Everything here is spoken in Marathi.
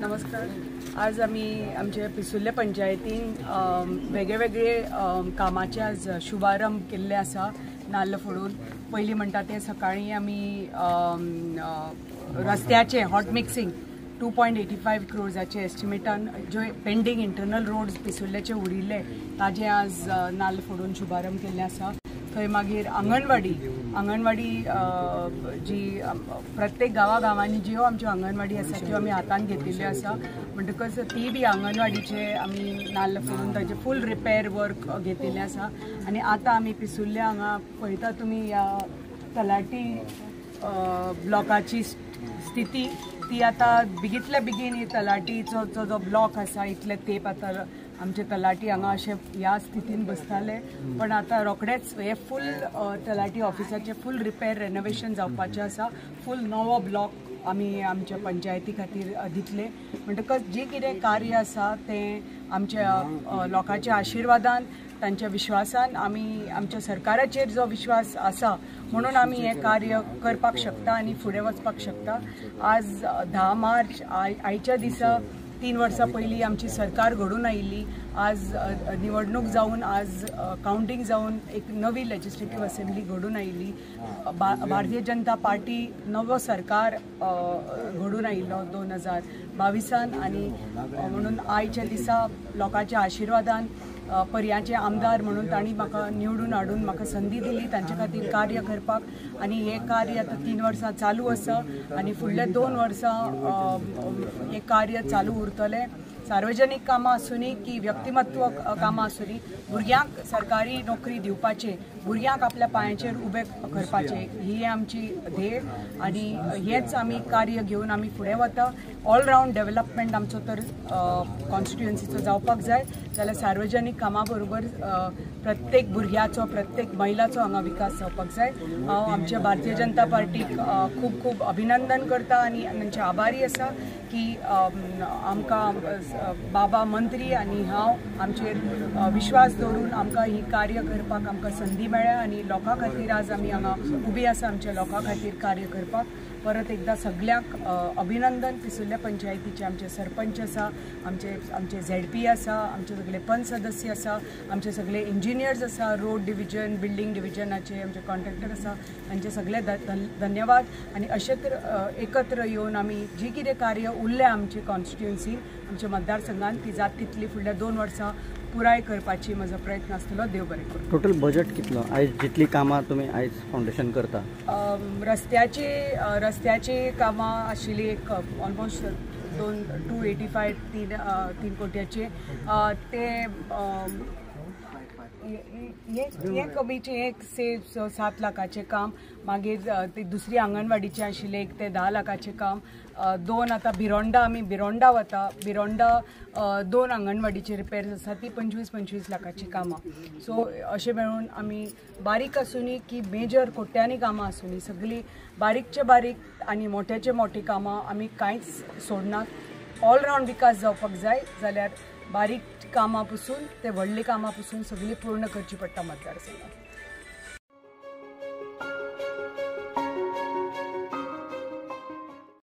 नमस्कार। आज आम्ही आमच्या पिसुल्ले पंचायतीन वेगळे कामाचे आज शुभारंभ केल्ले आसा। नाल्ल फोडून पहिली म्हणटा ते सकाळी आम्ही रस्त्याचे हॉट मिक्सिंग 2.85 crores एस्टिमेटान जे पेंडिंग इंटरनल रोड्स पिसुल्लेचे उरिल्ले ताजे आज नाल्ल फोडून शुभारंभ केल्ले आसा। थंय मागीर आंगणवाडी जी प्रत्येक गांवांनी ज्यो आमच्यो आंगणवाडी आसा त्यो आमी हातान घेतिल्ल्यो आसा। म्हणटकच ती बी आंगणवाडीचे आमी नाल्ल फोडून ताजे फूल रिपेर वर्क घेतिल्लें आसा। आनी आतां आमी पिसुल्ले हांगा पळयता तुमी या तलाटी ब्लॉकाची स्थिती ती आता बेगीतल्या बेगीन तलाटीचो जो ब्लॉक आसा इतले तेप आता आमचे तलाटी हांगा अशे ह्या स्थितीन बसताले, पण आता रोखडेच हे फूल तलाटी ऑफिसाचे फूल रिपेर रेनोवेशन जावपाचें आसा। फूल नवो ब्लॉक आमी आमच्या पंचायती खातीर दितले। म्हणटकच जी कितें कार्य आसा तें आमच्या लोकांच्या आशिर्वादान तांच्या विश्वासान आमी आमच्या सरकाराचेर जो विश्वास आसा म्हणून आमी हे कार्य करपाक शकता आनी फुडें वचपाक शकता। आज 10 मार्च आयच्या दिसा 3 वर्सां पयलीं आमची सरकार घडून आयिल्ली। आज निवडणूक जावन आज काउंटिंग जावन एक नवी लेजिस्लेटिव्ह असेंब्ली घडून आयिल्ली। भारतीय जनता पार्टी नवो सरकार घडून आयिल्लो 2022 आनी म्हणून आयच्या दिसा लोकांच्या आशिर्वादान पर्याचे आमदार म्हणून तांणी म्हाका निवडून हाडून म्हाका संदी दिली तांचे खातीर कार्य करपाक। आनी हे कार्य आतां 3 वर्सां चालू आसा आनी फुडले 2 वर्सां हे कार्य चालू उरतले। सार्वजनीक कामां आसूनी की व्यक्तिमत्व कामां आसूनी भुरग्यांक सरकारी नोकरी दिवपाचे, भुरग्यांक आपल्या पांयाचेर उबे करपाचे ही आमची ध्येय आनी हेच आमी कार्य घेवन आमी फुडें वता। ऑलराउंड डेव्हलपमेंट आमचो तर कॉन्स्टिट्युएन्सीचो जावपाक जाय जाल्यार सार्वजनीक कामां बरोबर प्रत्येक भुरग्याचो प्रत्येक महिलाचो हांगा विकास जावपाक जाय। हांव आमच्या भारतीय जनता पार्टीक खूब खूब अभिनंदन करता आनी तांचे आभारी आसा की आमकां बाबा मंत्री आनी हांव आमचेर विश्वास दवरून आमकां ही कार्य करपाक आमकां संदी मेळ्ळ्या आनी लोकां खातीर आज आमी हांगा उबी आसा आमच्या लोकां खातीर कार्य करपाक। परत एकदा सगळ्यांक अभिनंदन। पिसुल्ल्या पंचायतीचे आमचे सरपंच आसा, आमचे ZP आसा, आमचे सगळे पंच सदस्य आसा, आमचे सगळे इंजिनियर्स आसा, रोड डिव्हिजन बिल्डिंग डिव्हिजनाचे आमचे कॉन्ट्रॅक्टर आसा, तांचे सगळे धन्यवाद। आनी अशें एकत्र येवन आमी जी कितें कार्य उरलें आमची कॉन्स्टिट्युएन्सी आमच्या मतदारसंघात ती जात तितली फुडल्या 2 वर्सां पुराय करपाची म्हजो प्रयत्न आसतलो। देव बरें करूं। टोटल बजेट कितलो आयज जितली कामां तुमी आयज फाउंडेशन करता? रस्त्याची कामां आशिल्ली एक ऑलमोस्ट 285 3 कोट्याचे ते एक कमीचे एक 7 लाखाचे काम, मागीर ते दुसरी आंगणवाडीचे आशिल्ले एक ते 10 लाखाचे काम, 2 आता बिरोंडा वता, बिरोंडा 2 आंगणवाडीचे रिपेर्स आसा ती 25 लाखाची कामां। सो अशें मेळून आमी बारीक आसूनी की मेजर कोट्यांनी कामां आसूनी सगळी बारीकचे बारीक आनी मोठ्याचे मोठी कामां आमी कांयच सोडनात। ऑलराउंड विकास जावपाक जाय जाल्यार बारीक कामां पसून ते व्हडली कामां पसून सगळी पूर्ण करची पडटा मतदारसंघात।